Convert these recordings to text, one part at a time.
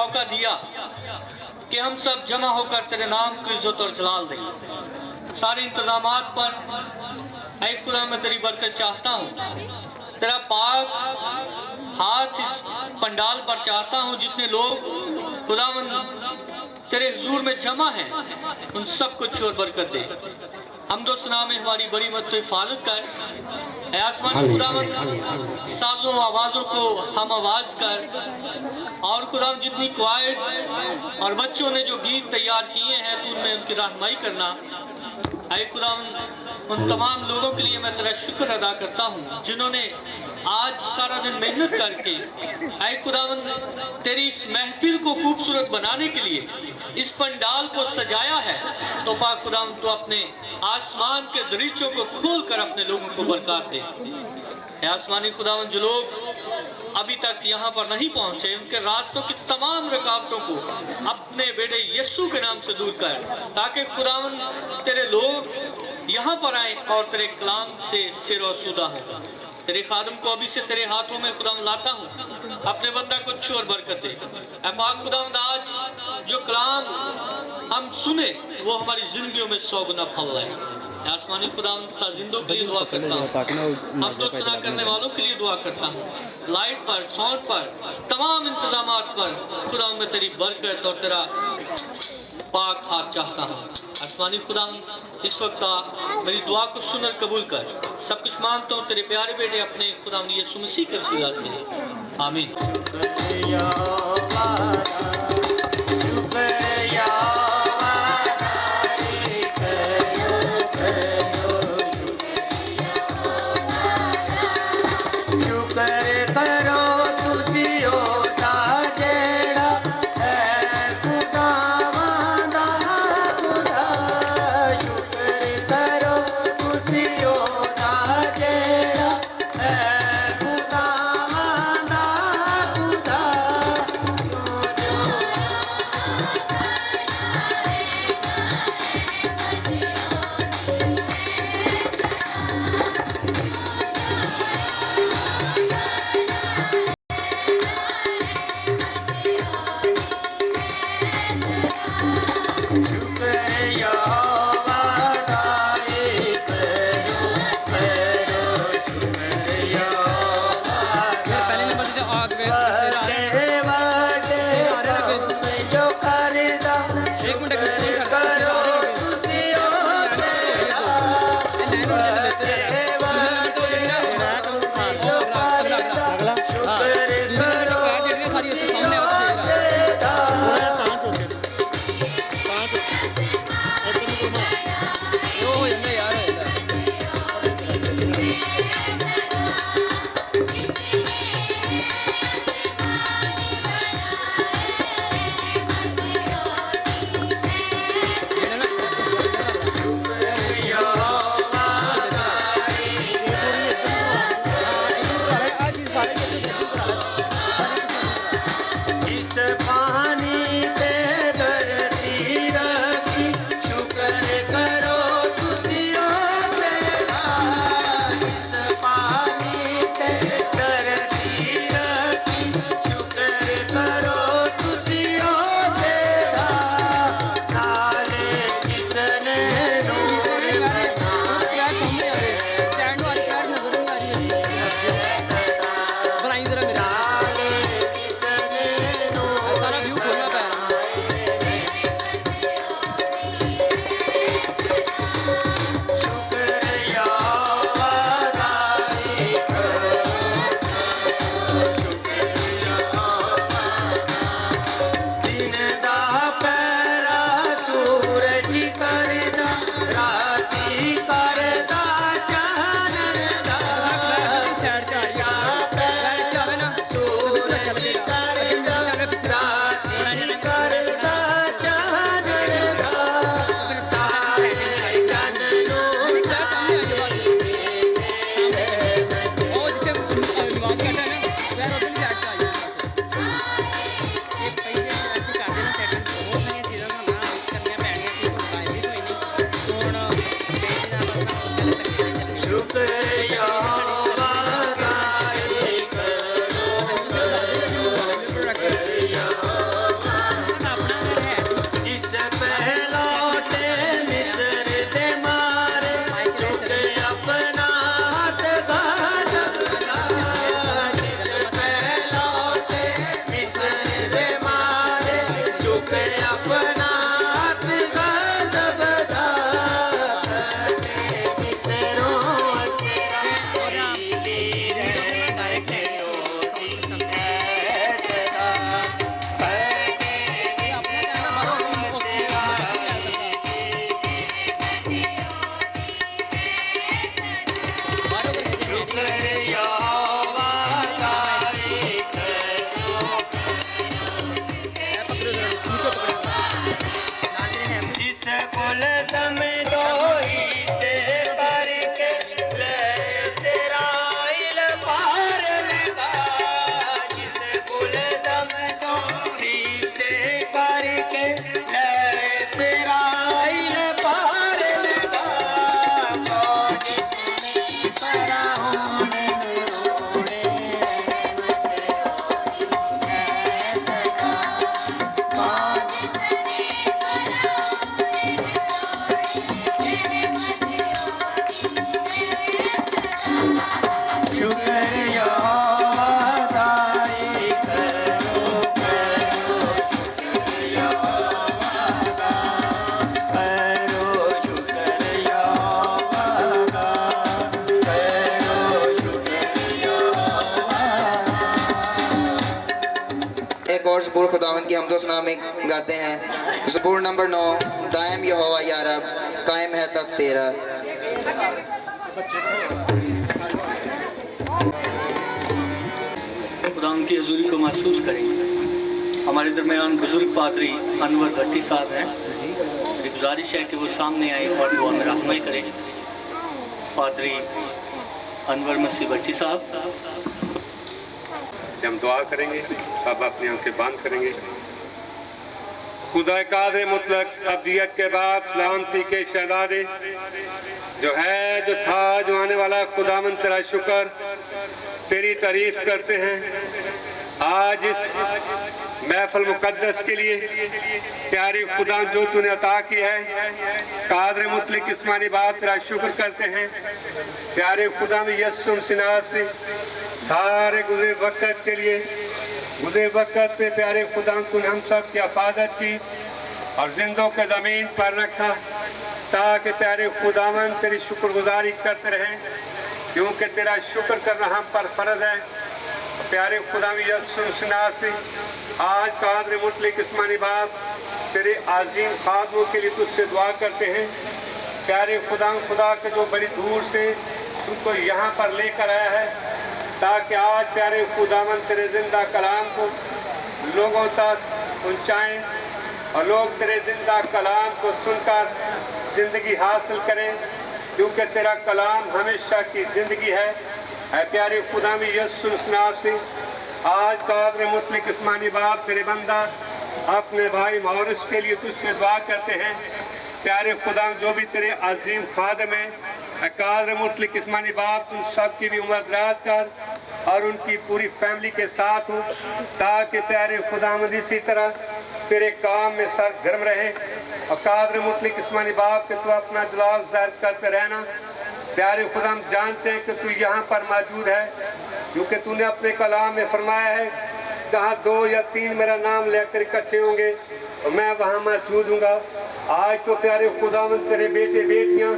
मौका दिया कि हम सब जमा होकर तेरे नाम की इज्जत और जलाल दें। सारे इंतजामात पर ऐ खुदा मैं तेरी बरकत चाहता हूँ, तेरा पाक हाथ इस पंडाल पर चाहता हूँ। जितने लोग खुदावंद तेरे हुजूर में जमा हैं उन सबको छोड़ बरकत दे। हमदो सना में हमारी बड़ी मत तो हिफाजत कर। ऐ आसमानी खुदावंद साजों आवाज़ों को हम आवाज़ कर, और खुदा जितनी क्वाइट्स और बच्चों ने जो गीत तैयार किए हैं तो उनमें उनकी रहनुमाई करना। ऐ खुदा उन तमाम लोगों के लिए मैं तेरा शुक्र अदा करता हूँ जिन्होंने आज सारा दिन मेहनत करके ऐ खुदावंद तेरी इस महफिल को खूबसूरत बनाने के लिए इस पंडाल को सजाया है। तो पाक खुदावंद तो अपने आसमान के दरीचों को खोल कर अपने लोगों को बरकत दे। ऐ आसमानी खुदावंद जो लोग अभी तक यहाँ पर नहीं पहुँचे उनके रास्तों की तमाम रुकावटों को अपने बेटे यीशु के नाम से दूर कर, ताकि खुदावंद तेरे लोग यहाँ पर आए और तेरे कलाम से सिरोसूदा हो। तेरे खादम को अभी से तेरे हाथों में खुदावंद लाता हूँ, अपने बंदा को छू और बरकत दे। ऐ पाक खुदावंद आज जो कलाम हम सुने वो हमारी जिंदगियों में 100 गुना फल लाए। आसमानी खुदावंद साजिंदों के लिए दुआ करता हूँ, हम तो सुना करने वालों के लिए दुआ करता हूँ, लाइट पर, साउंड पर, तमाम इंतजामात पर खुदावंद मैं तेरी बरकत और तेरा पाक हाथ चाहता हूँ। आसमानी खुदावंद इस वक्त मेरी दुआ को सुनकर कबूल कर। सब कुछ मांगता हूँ तेरे प्यारे बेटे अपने खुदावंद यीशु मसीह के वसीला से, आमीन। एक और ज़बूर खुदावंद की हमदो सना में गाते हैं। ज़बूर नंबर 9, दायम यहोवा या रब, कायम है तख्त तेरा। खुदा की हजूरी को महसूस करें। हमारे दरमियान बुजुर्ग पादरी अनवर भट्टी साहब हैं। मेरी गुजारिश है कि वो सामने आए और दुआ में रहनुमाई करें। पादरी अनवर मसीह भट्टी साहब। हम दुआ करेंगे, अब अपनी आंखें बंद करेंगे। खुदा कादर मुतलक अब्दियत के बाद सलामती के शहजादे, जो है, जो था, जो आने वाला, खुदावंद तेरा शुक्र, तेरी तारीफ करते हैं। आज इस महफिल मुकद्दस के लिए प्यारी खुदा जो तूने अता की है, कादर मुतलक इस्मानी बात तेरा शुक्र करते हैं। प्यारे खुदा में यस्सुम सिनास से सारे गुजरे वक़्त के लिए, गुजरे वक़्त पे प्यारे खुदा तूने हम सब की हिफाजत की और जिंदों के ज़मीन पर रखा, ताकि प्यारे खुदावन तेरी शुक्रगुजारी करते रहें, क्योंकि तेरा शुक्र करना हम पर फ़र्ज है। प्यारे खुदा में यस्सुम सिनास से आज कादर मुतलक इस्मानी बाप तेरे आज़ीम ख़ादमों के लिए तुझसे दुआ करते हैं। प्यारे खुदा के जो बड़ी दूर से तुमको यहाँ पर लेकर आया है, ताकि आज प्यारे खुदावन तेरे जिंदा कलाम को लोगों तक पहुँचाएँ और लोग तेरे जिंदा कलाम को सुनकर ज़िंदगी हासिल करें, क्योंकि तेरा कलाम हमेशा की ज़िंदगी है। प्यारे खुदा में यस्सुम सिनास से आज कादर मुतलक इस्मानी बाप तेरे बंदा अपने भाई मौरिस के लिए तुझसे दुआ करते हैं। प्यारे खुदा जो भी तेरे अजीम खादम है, कादर मुतलक इस्मानी बाप तुम सब की भी उम्र दराज कर और उनकी पूरी फैमिली के साथ हो, ताकि प्यारे खुदावंद इसी तरह तेरे काम में सरगर्म रहे और कादर मुतलक इस्मानी बाप के तू अपना जलाल ज़ाहिर करते रहना। प्यारे खुदा हम जानते हैं कि तू यहाँ पर मौजूद है, क्योंकि तूने अपने कलाम में फरमाया है, जहाँ 2 या 3 मेरा नाम लेकर इकट्ठे होंगे और मैं वहाँ मौजूद हूँगा। आज तो प्यारे खुदावंद तेरे बेटे बेटियाँ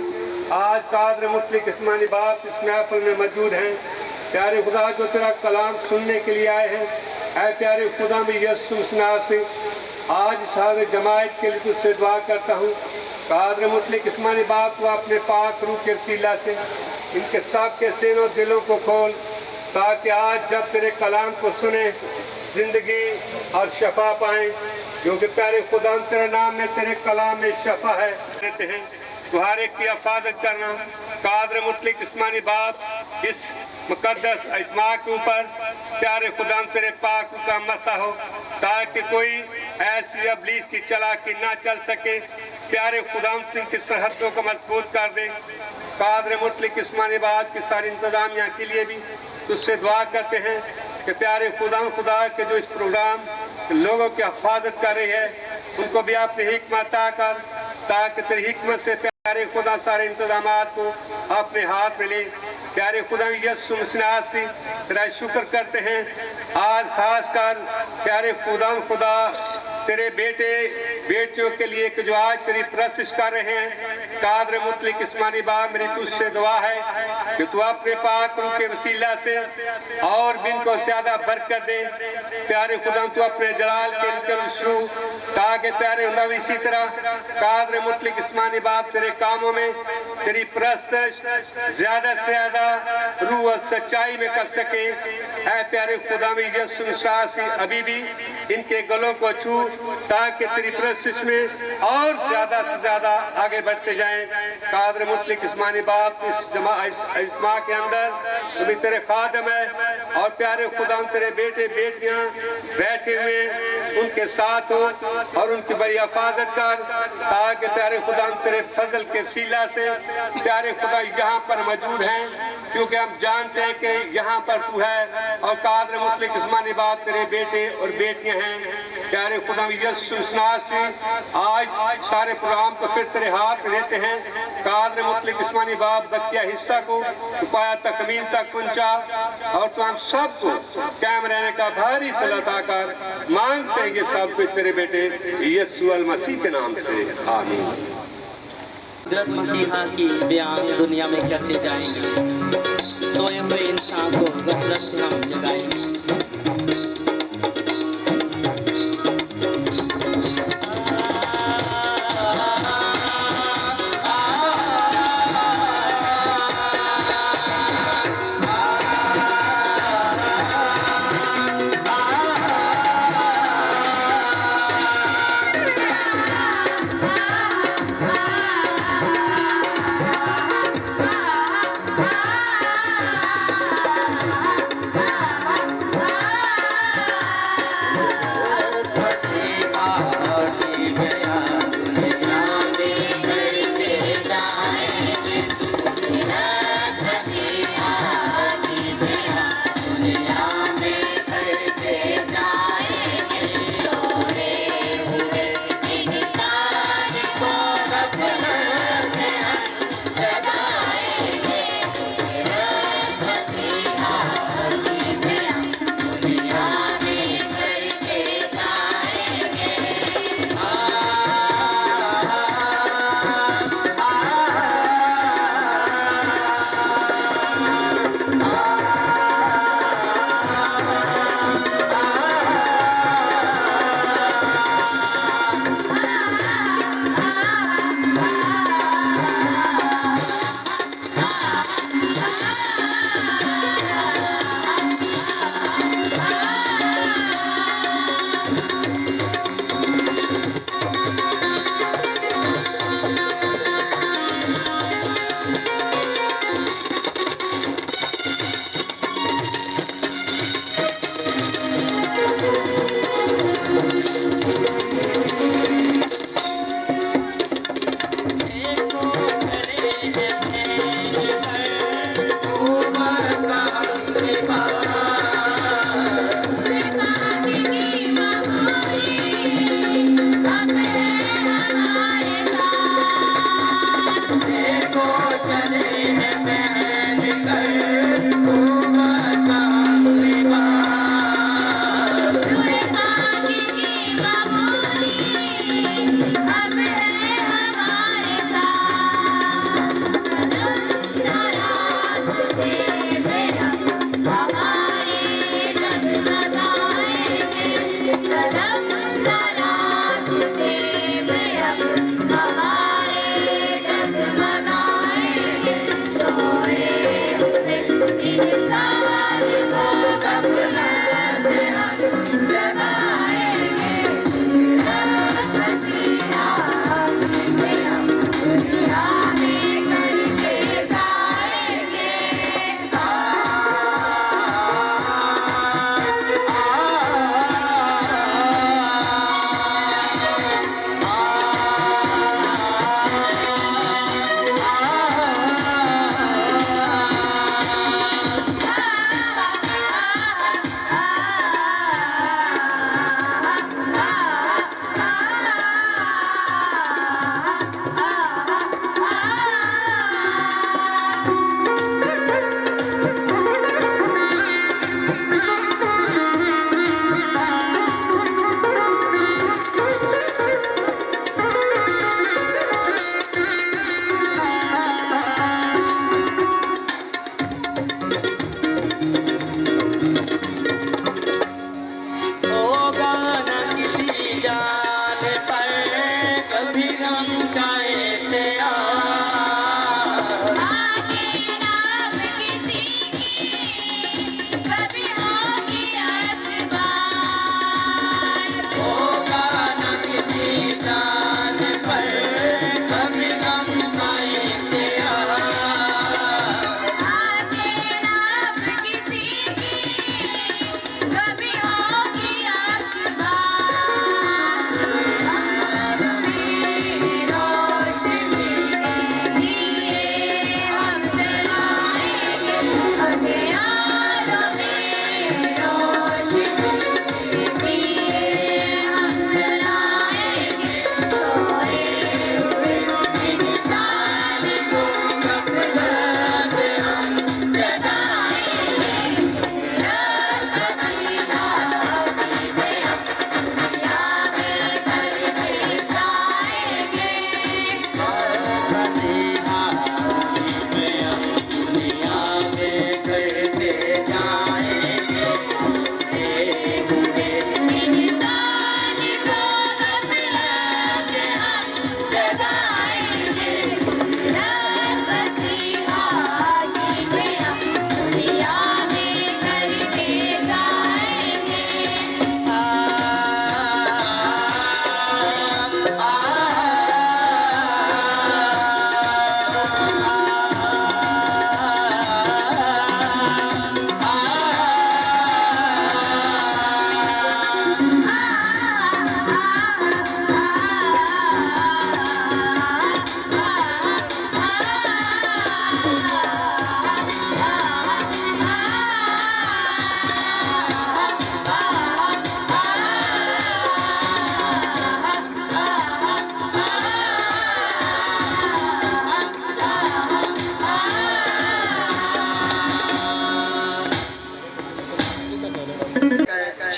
आज कादर मुतलक इस्मानी बाप इस महफिल में मौजूद हैं। प्यारे खुदा जो तेरा कलाम सुनने के लिए आए हैं, ऐ प्यारे खुदा में यस्सुम सिनास से आज सारे जमायत के लिए तुझसे दुआ करता हूँ। कादर मुतलक इस्मानी बाप को अपने पाक रूह के वसीला से इनके सब के सीनों दिलों को खोल, ताकि आज जब तेरे कलाम को सुने जिंदगी और शफा पाएं, क्योंकि प्यारे खुदा तेरे नाम में तेरे कलाम में शफा है। देते हैं तुम्हारे की हिफाजत करना। कादर मुतलक इस्मानी बाप इस मुकद्दस इज्तिमा के ऊपर प्यारे खुदा तेरे पाक का मसा हो, ताकि कोई ऐसी अबलीग की चालाकी ना चल सके। प्यारे खुदा की सरहदों को मजबूत कर दे। कादर मुतलक इस्मानी बाप की सारी इंतजामिया के लिए भी तुझसे दुआ करते हैं कि प्यारे खुदा के जो इस प्रोग्राम लोगों की हिफाजत कर रही है, उनको भी अपनी हिकमत अता कर, ताकि तेरी हिकमत से प्यारे खुदा सारे इंतजामात को अपने हाथ में ले। प्यारे खुदा यस्सुम सिनास भी तेरा शुक्र करते हैं आज खास कर प्यारे खुदा तेरे बेटे बेटियों के लिए कि जो आज तेरी परस्तिश कर रहे हैं। कादर मुतलक इस्मानी बाप मेरी तुझसे दुआ है कि तू अपने पाक रूह के वसीला से और भी इनको ज्यादा बरकत दे। प्यारे खुदा तू अपने जलाल के इनके शुरू, ताकि प्यारे खुदा इसी तरह कादर मुतलक इस्मानी बाप तेरे कामों में तेरी परस्तिश ज्यादा से ज्यादा रूह और सच्चाई में कर सके। ऐ प्यारे खुदा में यस्सुम सिनास अभी भी इनके गलों को छू, ताकि तेरी परस्तिश में और ज्यादा से ज्यादा आगे बढ़ते जाएं। कादर मुतलक इस्मानी बाप इस इज्तिमा के अंदर तुम्हें तेरे खादम है और प्यारे खुदा तेरे बेटे बेटियां बैठे हुए उनके साथ हो और उनकी बड़ी हिफाजत कर, ताकि प्यारे खुदा तेरे फजल के वसीला से प्यारे खुदा यहाँ पर मौजूद हैं, क्योंकि हम जानते हैं कि यहाँ पर तू है और कादर मुतलक इस्मानी बाप तेरे बेटे और बेटियां हैं। प्यारे खुदा यस्सुम सिनास से आज सारे प्रोग्राम को फिर तेरे हाथ में देते हैं। कादर मुतलक इस्मानी बाप बकिया हिस्सा को पाया तकमील तक पहुँचा और तो हम सबको कायम रहने का भारी फलता कर मांगते हैं। ये सब कुछ तेरे बेटे यीशु अल मसीह के नाम से, आमीन। हज़रत मसीहा की बयान दुनिया में करते जाएंगे, सोए हुए इंसान को गफलत से हम जगाएंगे।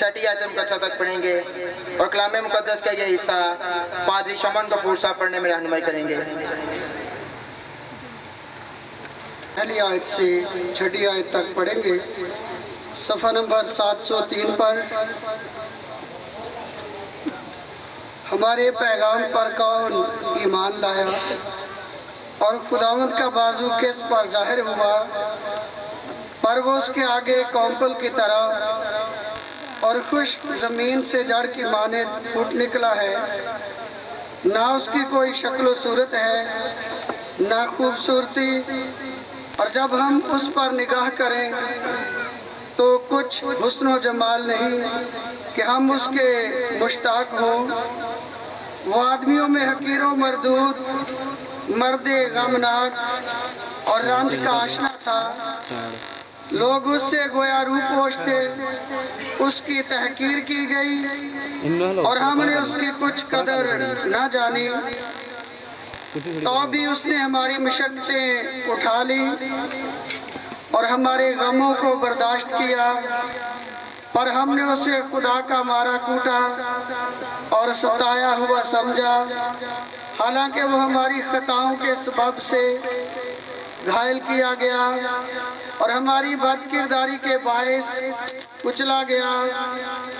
छठी आयत मुकद्दसा तक पढ़ेंगे और कलाम मुकद्दस का ये हिस्सा पादरी शमन गफूर साहब पढ़ने में रहनुमाई करेंगे। पहली आयत से छठी आयत तक पढ़ेंगे। सफ़ा नंबर 703 पर हमारे पैगाम पर कौन ईमान लाया और खुदावंद का बाजू किस पर जाहिर हुआ, पर वो उसके आगे कौंपल की तरह और खुश्क ज़मीन से जड़ की माने फूट निकला है। ना उसकी कोई शक्ल सूरत है ना खूबसूरती, और जब हम उस पर निगाह करें तो कुछ हुस्न व जमाल नहीं कि हम उसके मुश्ताक हों। वो आदमियों में हकीर व मरदूद, मर्द गमनाक और रंज का आशना था। लोग उससे गोया रूपोश थे, उसकी तहकीर की गई और हमने उसकी कुछ कदर न जानी। तो भी उसने हमारी मशक्क़तें उठा ली और हमारे गमों को बर्दाश्त किया, पर हमने उसे खुदा का मारा कूटा और सताया हुआ समझा, हालांकि वो हमारी खताओं के सबब से घायल किया गया और हमारी बदकिरदारी के बायस कुचला गया।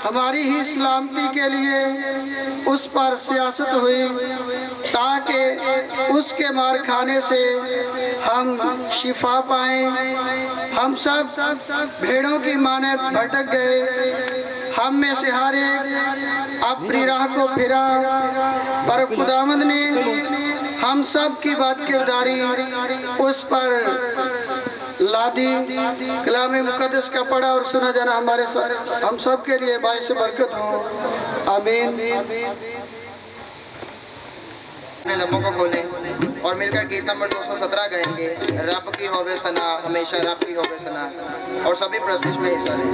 हमारी ही सलामती के लिए उस पर सियासत हुई ताकि उसके मार खाने से हम शिफा पाएं। हम सब भेड़ों की मानद भटक गए, हम में से हर एक अपनी राह को फिरा, पर खुदावंद ने हम सब की बदकिरदारी उस पर लादी। कलाम मुकद्दस का पढ़ा और सुना जाना हमारे हम सब के लिए बाइस बरकत हो। आमीन। अपने लबों को खोलें और मिलकर गीत नंबर 217 गाएंगे, रब की होवे सना, हमेशा रब की होवे सना, और सभी प्रस्तुत में हिस्सा लें।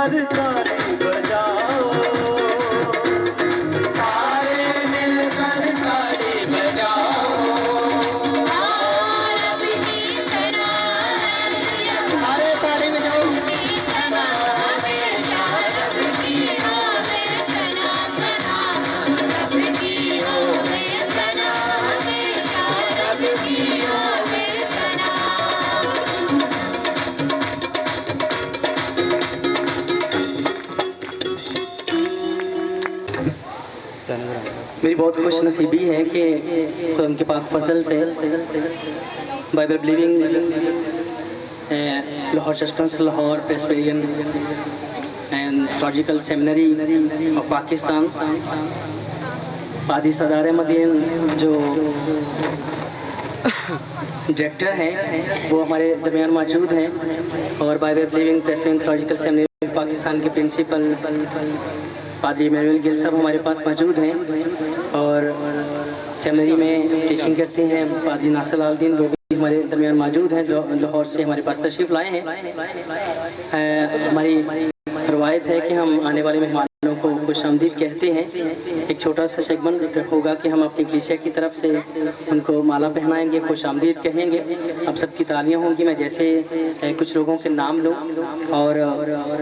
मिलकर ताली बजाओ, सारे मिलकर ताली बजाओ, सारे ताली बजाओ। मेरी बहुत खुश नसीबी है कि उनके पाक फजल से Bible believing Lahore church council Lahore Presbyterian and theological seminary of Pakistan पादी सरदार मदीन जो डायरेक्टर हैं वो हमारे दरमियान मौजूद हैं, और Bible believing Presbyterian theological seminary of Pakistan के प्रिंसिपल पादरी इमैनुअल गिल साहब हमारे पास मौजूद हैं, और सेमिनरी में टीचिंग करते हैं पादरी नासिर लाल-दीन, वो भी हमारे दरमियान मौजूद हैं, जो लाहौर से हमारे पास तशरीफ़ लाए हैं। हमारी रवायत है कि हम आने वाले मेहमानों को खुशामदीद कहते हैं। एक छोटा सा सेगमेंट होगा कि हम अपनी कलीसिया की तरफ से उनको माला पहनाएंगे, खुशामदीद कहेंगे। अब सबकी तालियां होंगी, मैं जैसे कुछ लोगों के नाम लूँ और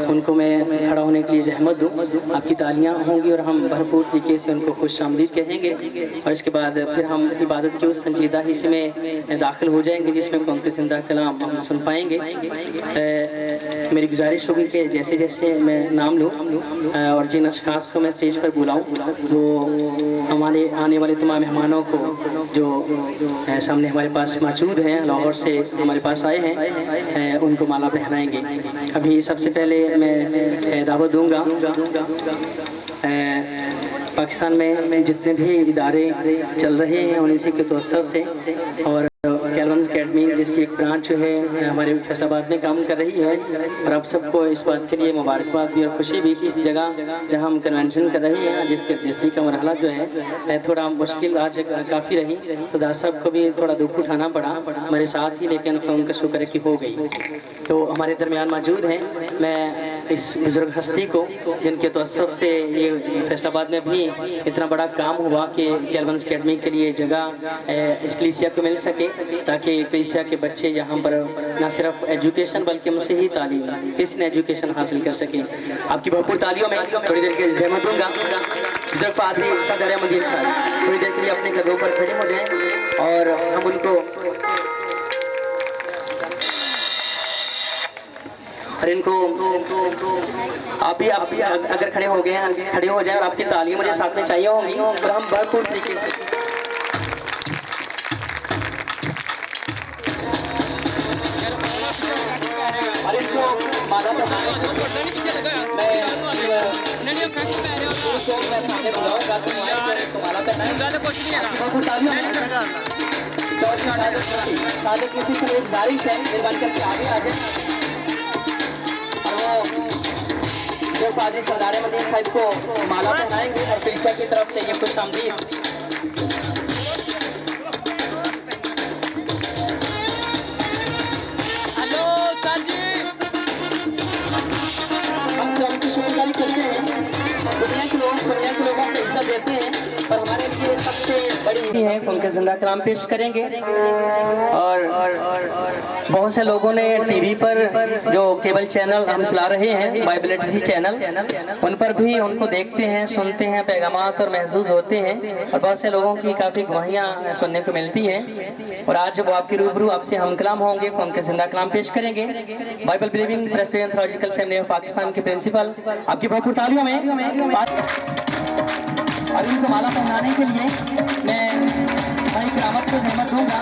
उनको मैं खड़ा होने के लिए जहमत दूँ, आपकी तालियां होंगी और हम भरपूर तरीके से उनको खुशामदीद कहेंगे, और इसके बाद फिर हम इबादत के उस संजीदा हिस्से में दाखिल हो जाएंगे जिसमें उनके जिंदा कलाम हम सुन पाएंगे। मेरी गुजारिश होगी कि जैसे जैसे मैं नाम लूँ और जिन अशखास को मैं स्टेज पर बुलाऊँ वो हमारे आने वाले तमाम मेहमानों को जो सामने हमारे पास मौजूद हैं, लाहौर से हमारे पास आए हैं, उनको माला पहनाएंगे। अभी सबसे पहले मैं दावत दूंगा पाकिस्तान में जितने भी इदारे चल रहे हैं उन्हीं के तवज्जुह से, और कैलवंस अकेडमी जिसकी एक ब्रांच जो है हमारे फैसलाबाद में काम कर रही है, और आप सबको इस बात के लिए मुबारकबाद भी और खुशी भी कि इस जगह जहां हम कन्वेंशन कर रहे हैं जिसकी का मरहला जो है थोड़ा मुश्किल आज काफ़ी रही। सरदार साहब को भी थोड़ा दुख उठाना पड़ा हमारे साथ ही, लेकिन उनका शुक्र है कि हो गई। तो हमारे दरमियान मौजूद हैं, मैं इस बुजुर्ग हस्ती को जिनके तवज्जुह से ये फैसलाबाद में भी इतना बड़ा काम हुआ कि कैलवंस अकेडमी के लिए जगह इस कलीसिया को मिल सके, ताकि कलीसिया के बच्चे यहाँ पर न सिर्फ एजुकेशन बल्कि मसीही तालीम किसी ने एजुकेशन हासिल कर सके। आपकी भरपूर तालियों में थोड़ी देर के जहमत दूंगा बुजुर्ग पादरी सरदार मदीन साहब थोड़ी देर के लिए अपने कदमों पर खड़े हो जाएं और हम उनको और इनको आप भी अगर खड़े हो गए खड़े हो जाएं और आपकी तालियां मुझे साथ में चाहिए होंगी और हम भरपूर तरीके से और इनको माला सादे किसी से एक गुजारिश है, मेहरबानी करके आगे आ जाए जो पादरी सरदार मदीन साहब को माला पहनाएंगे और कलीसिया की तरफ से ये खुशामदीद। हेलो सर जी, हम तो उनकी शुक्रगुजारी करते हैं, दुनिया के लोगों को इज्जत देते हैं, पर हमारे लिए सबसे बड़ी है उनके जिंदा कलाम पेश करेंगे। और बहुत से लोगों ने टीवी पर जो केबल चैनल हम चला रहे हैं बाइबल लिटरेसी चैनल, उन पर भी उनको देखते हैं, सुनते हैं, पैगामात और महसूस होते हैं, और बहुत से लोगों की काफ़ी गवाहियाँ सुनने को मिलती हैं। और आज वो आपके रूबरू आपसे हम कलाम होंगे, उनके जिंदा कलाम पेश करेंगे। Bible believing Presbyterian theological seminary of Pakistan के प्रिंसिपल, आपकी भरपूर तालियों में। और इनको माला पहनाने के लिए मैं भाई करामत को जहमत दूंगा।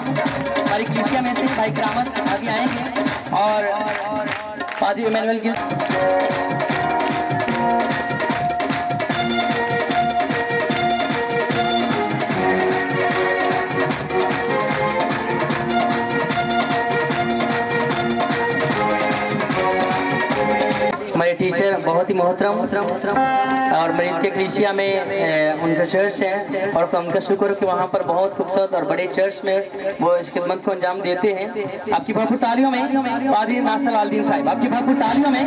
हमारी कलीसिया में से भाई करामत आगे आएंगे और पादरी इमैनुअल गिल हमारे टीचर बहुत ही मोहतरम और मरीद के कलीसिया में उनका चर्च है और उनका शुक्र है कि वहाँ पर बहुत खूबसूरत और बड़े चर्च में वो इस खिदमत को अंजाम देते हैं। आपकी भरपूर तालियों में पादरी नासर लालदीन साहिब, आपकी भरपूर तालियों में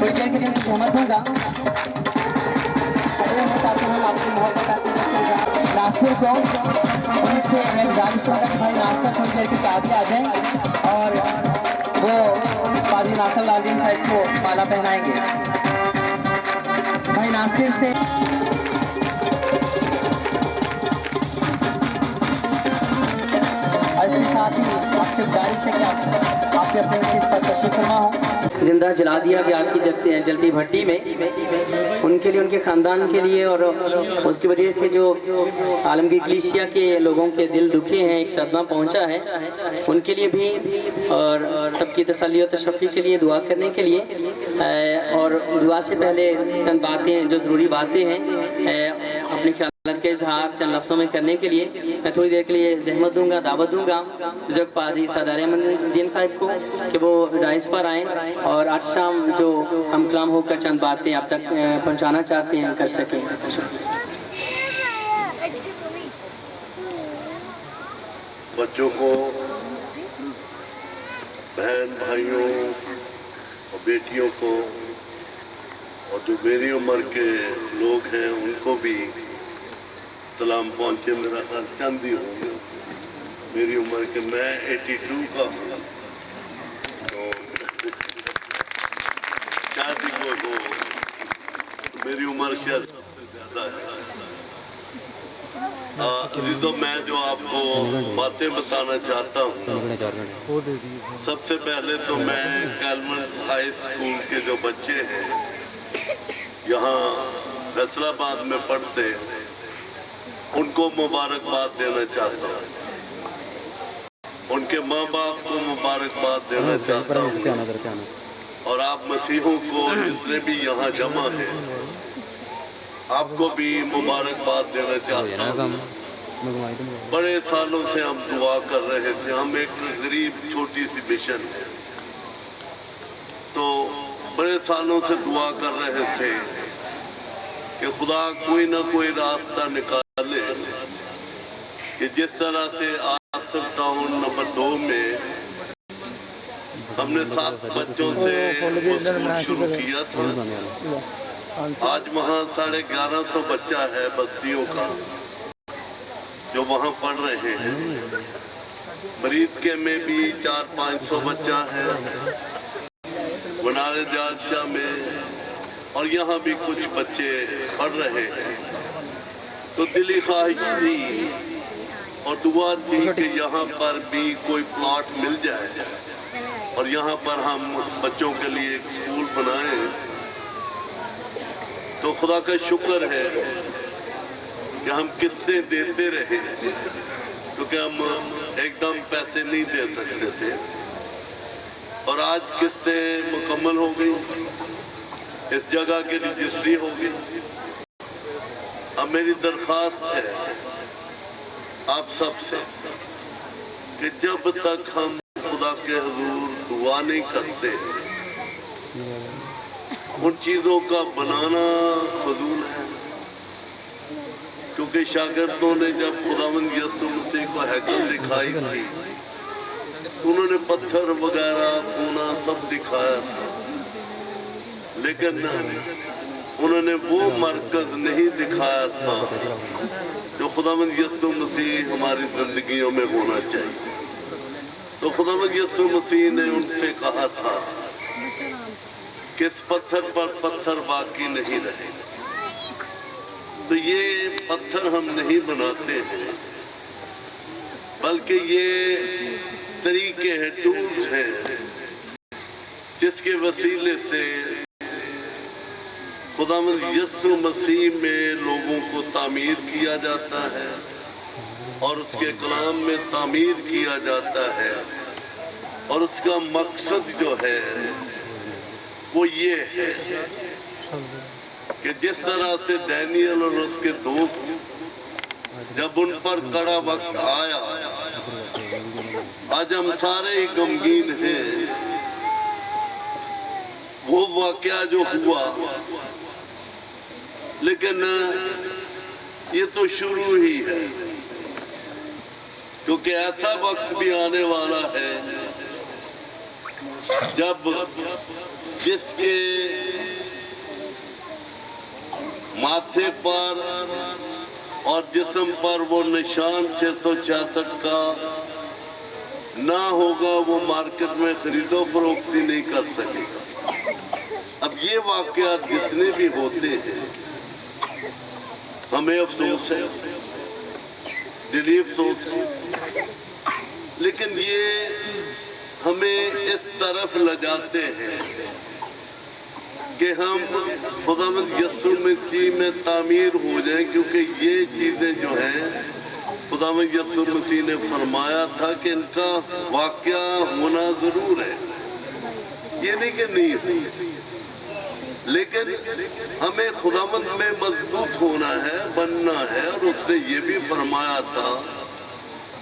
थोड़ी देर के लिए मोहम्मद दूंगा। हम आपकी मोहब्बत नासिर को उनसे मैं गुजारिश करूँगा कि भाई नासिर थोड़ी देर के आगे आ जाएँ और वो पादरी नासर लालदीन साहिब को माला पहनाएंगे। भाई नासिर से इसके साथ ही आपसे गुजारिश है कि आपके अपने चीज़ पर तशरीफ फरमा हो। जिंदा जला दिया गया आग की जलती भट्टी में उनके लिए, उनके ख़ानदान के लिए और उसकी वजह से जो आलमगीर कलीसिया के लोगों के दिल दुखे हैं, एक सदमा पहुंचा है, उनके लिए भी और सबकी तसल्ली और तशफ़ी के लिए दुआ करने के लिए और दुआ से पहले चंद बातें जो ज़रूरी बातें हैं अपने ख्याल के इजहार चंद लफ्ज़ों में करने के लिए मैं थोड़ी देर के लिए ज़हमत दूंगा, दावत दूंगा बुजुर्ग पादरी सादार अहमदुद्दीन साहिब को कि वो डाइस पर आएँ और आज शाम जो हम कलाम होकर चंद बातें आप तक पहुंचाना चाहते हैं कर सकें। बच्चों को, बहन भाइयों और बेटियों को और जो मेरी उम्र के लोग हैं उनको भी सलाम पहुँचे। मेरा ख्याल चंद ही होंगे मेरी उम्र के, मैं 82 का हूँ तो शादी को तो मेरी उम्र शायद सबसे ज़्यादा है। तो मैं जो आपको बातें बताना चाहता हूँ, सबसे पहले तो मैं कैलमंस हाई स्कूल के जो बच्चे हैं यहाँ फैसलाबाद में पढ़ते उनको मुबारकबाद देना चाहता हूँ, उनके माँ बाप को मुबारकबाद देना चाहता हूँ और आप मसीहों को जितने भी यहाँ जमा हैं आपको भी मुबारकबाद देना चाहता हूँ। बड़े सालों से हम दुआ कर रहे थे, हम एक गरीब छोटी सी मिशन है तो बड़े सालों से दुआ कर रहे थे कि खुदा कोई ना कोई रास्ता निकाले कि जिस तरह से आसिफ टाउन नंबर 2 में हमने 7 बच्चों से स्कूल शुरू किया था, आज वहाँ 1150 बच्चा है बस्तियों का जो वहाँ पढ़ रहे हैं। मरीद के में भी 400-500 बच्चा है, बनारे जालशाह में और यहाँ भी कुछ बच्चे पढ़ रहे हैं। तो दिली ख्वाहिश थी और दुआ थी कि यहाँ पर भी कोई प्लॉट मिल जाए और यहाँ पर हम बच्चों के लिए एक स्कूल बनाएं। तो खुदा का शुक्र है कि हम किस्तें देते रहे क्योंकि हम एकदम पैसे नहीं दे सकते थे और आज किस्तें मुकम्मल हो गई, इस जगह की रजिस्ट्री हो गई। अब मेरी दरख्वास्त है आप सब से कि जब तक हम खुदा के हुजूर दुआ नहीं करते उन चीज़ों का बनाना फजूल है, क्योंकि शागिर्दों ने जब खुदावंद यीशु मसीह को हैकल दिखाई थी उन्होंने पत्थर वगैरह सोना सब दिखाया था, लेकिन उन्होंने वो मरकज नहीं दिखाया था जो खुदावंद यीशु मसीह हमारी जिंदगियों में होना चाहिए। तो खुदावंद यीशु मसीह ने उनसे कहा था कि इस पत्थर पर पत्थर बाकी नहीं रहे। तो ये पत्थर हम नहीं बनाते हैं बल्कि ये तरीके हैं, टूल्स हैं जिसके वसीले से खुदावंद यीशु मसीह में लोगों को तामीर किया जाता है और उसके कलाम में तामीर किया जाता है और उसका मकसद जो है वो ये है कि जिस तरह से डैनियल और उसके दोस्त जब उन पर कड़ा वक्त आया, आज हम सारे ही गमगीन हैं वो वाकया जो हुआ, लेकिन ये तो शुरू ही है, क्योंकि ऐसा वक्त भी आने वाला है जब जिसके माथे पर और जिस्म पर वो निशान 666 का ना होगा, वो मार्केट में खरीदो फरोख्ती नहीं कर सकेगा। अब ये वाकयात जितने भी होते हैं, हमें अफसोस है, दिली अफसोस है, लेकिन ये हमें इस तरफ ले जाते हैं कि हम खुदावंद यीशु मसीह में तामीर हो जाएं, क्योंकि ये चीज़ें जो हैं खुदावंद यीशु मसीह ने फरमाया था कि इनका वाक़या होना ज़रूर है, ये नहीं कि नहीं है, लेकिन हमें खुदावंद में मजबूत होना है, बनना है। और उसने ये भी फरमाया था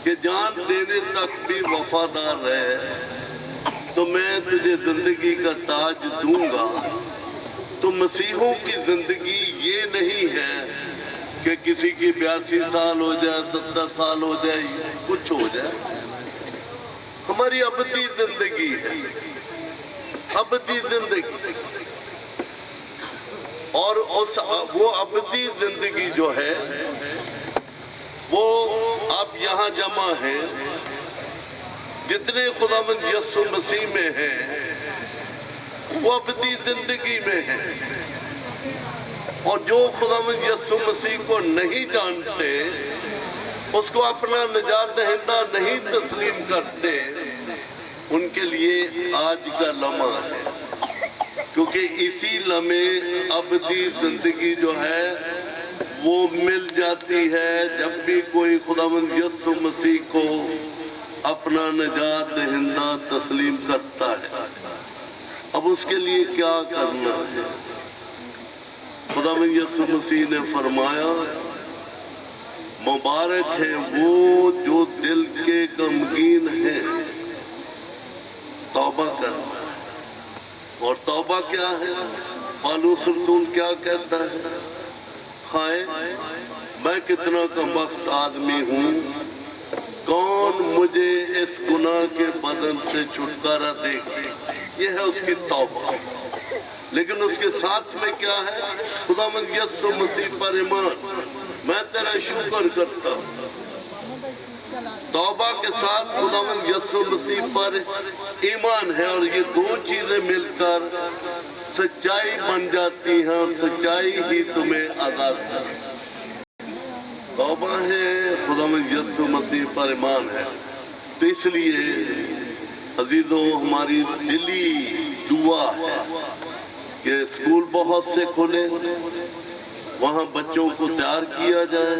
कि जान देने तक भी वफादार रहे तो मैं तुझे जिंदगी का ताज दूंगा। तो मसीहों की जिंदगी ये नहीं है कि किसी की 82 साल हो जाए, 70 साल हो जाए, कुछ हो जाए। हमारी अबदी जिंदगी है, अबदी जिंदगी। और वो अबदी जिंदगी जो है वो आप यहाँ जमा है, जितने खुदावंद यीशु मसीह में हैं वो अबदी जिंदगी में है। और जो खुदावंद यीशु मसीह को नहीं जानते, उसको अपना निजात दहिंदा नहीं तस्लीम करते, उनके लिए आज का लम्हा है, क्योंकि इसी लम्हे अबदी जिंदगी जो है वो मिल जाती है जब भी कोई खुदावंद यीशु मसीह को अपना निजात दहिंदा तस्लीम करता है। अब उसके लिए क्या करना है? खुदावंद यीशु मसीह ने फरमाया, मुबारक है वो जो दिल के गमगीन हैं, तौबा करना है। और तौबा क्या है? पौलुस रसूल क्या कहता है? हाय मैं कितना कमबख्त आदमी हूँ, कौन मुझे इस गुनाह के बदन से छुटकारा देगा? ये है उसकी तौबा। लेकिन उसके साथ में क्या है? खुदावंद यीशु मसीह पर ईमान, मैं तेरा शुक्र करता हूँ। तौबा के साथ खुदावंद यीशु मसीह पर ईमान है, और ये दो चीजें मिलकर सच्चाई बन जाती हैं, और सच्चाई ही तुम्हें आजाद करे। तौबा है, खुदावंद यीशु मसीह पर ईमान है। तो इसलिए अजीजों, हमारी दिली दुआ है कि स्कूल बहुत से खुले, वहाँ बच्चों को तैयार किया जाए,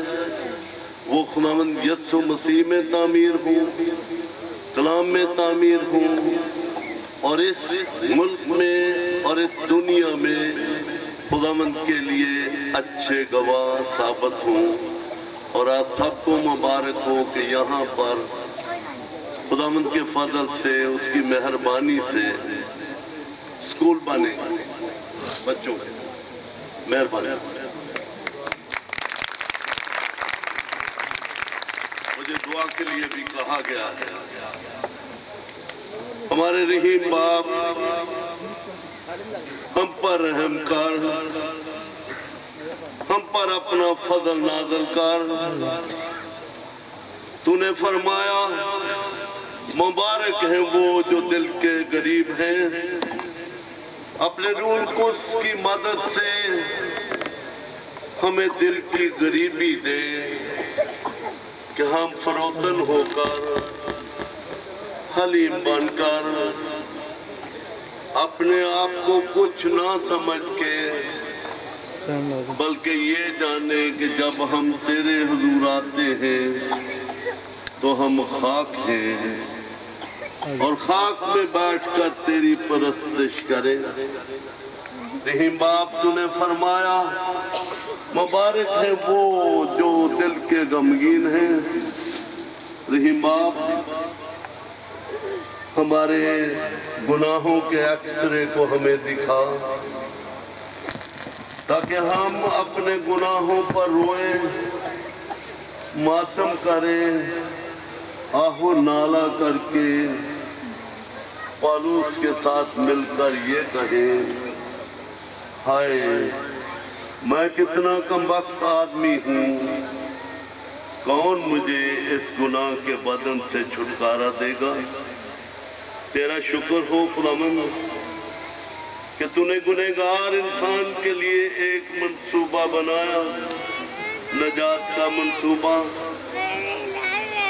वो खुदावंद यीशु मसीह में तामीर हो, कलाम में तामीर हो, और इस मुल्क में और इस दुनिया में खुदावंद के लिए अच्छे गवाह साबित हों। और आप सबको मुबारक हो कि यहाँ पर खुदावंद के फजल से, उसकी मेहरबानी से स्कूल बने बच्चों के। मेहरबानी। मुझे दुआ के लिए भी कहा गया है। हमारे रहीम बाप, हम पर रहम कर, हम पर अपना फजल नाज़िल कर। तूने फरमाया, मुबारक है वो जो दिल के गरीब हैं, अपने रूह कुस की मदद से हमें दिल की गरीबी दे कि हम फरोतन होकर, हलीम बनकर, अपने आप को कुछ ना समझ के, बल्कि ये जाने कि जब हम तेरे हुजूर आते हैं तो हम खाक हैं, और खाक में बैठकर तेरी परस्तिश करें। रहीम बाप, तूने फरमाया, मुबारक है वो जो दिल के गमगीन हैं। रहीम बाप, हमारे गुनाहों के एक्सरे को हमें दिखा, ताकि हम अपने गुनाहों पर रोएं, मातम करें, आहो नाला करके पौलुस के साथ मिलकर ये कहें, हाय मैं कितना कमबख्त आदमी हूँ, कौन मुझे इस गुनाह के बदन से छुटकारा देगा। तेरा शुक्र हो खुदावंद कि तूने गुनहगार इंसान के लिए एक मंसूबा बनाया, नजात का मंसूबा,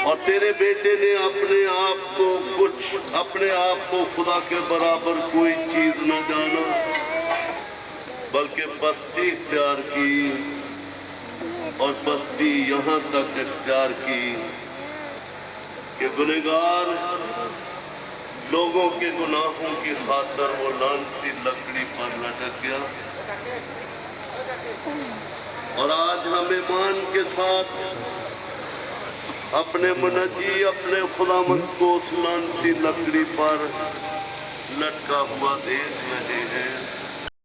और तेरे बेटे ने अपने आप को खुदा के बराबर कोई चीज न जाना, बल्कि पस्ती इख्तियार की, और पस्ती यहाँ तक इख्तियार की कि गुनहगार लोगों के गुनाहों की खातर वो लानती लकड़ी पर लटक गया। और आज हम ईमान के साथ अपने मुनज्जी अपने खुदावंद को उस लानती लकड़ी पर लटका हुआ देख रहे हैं।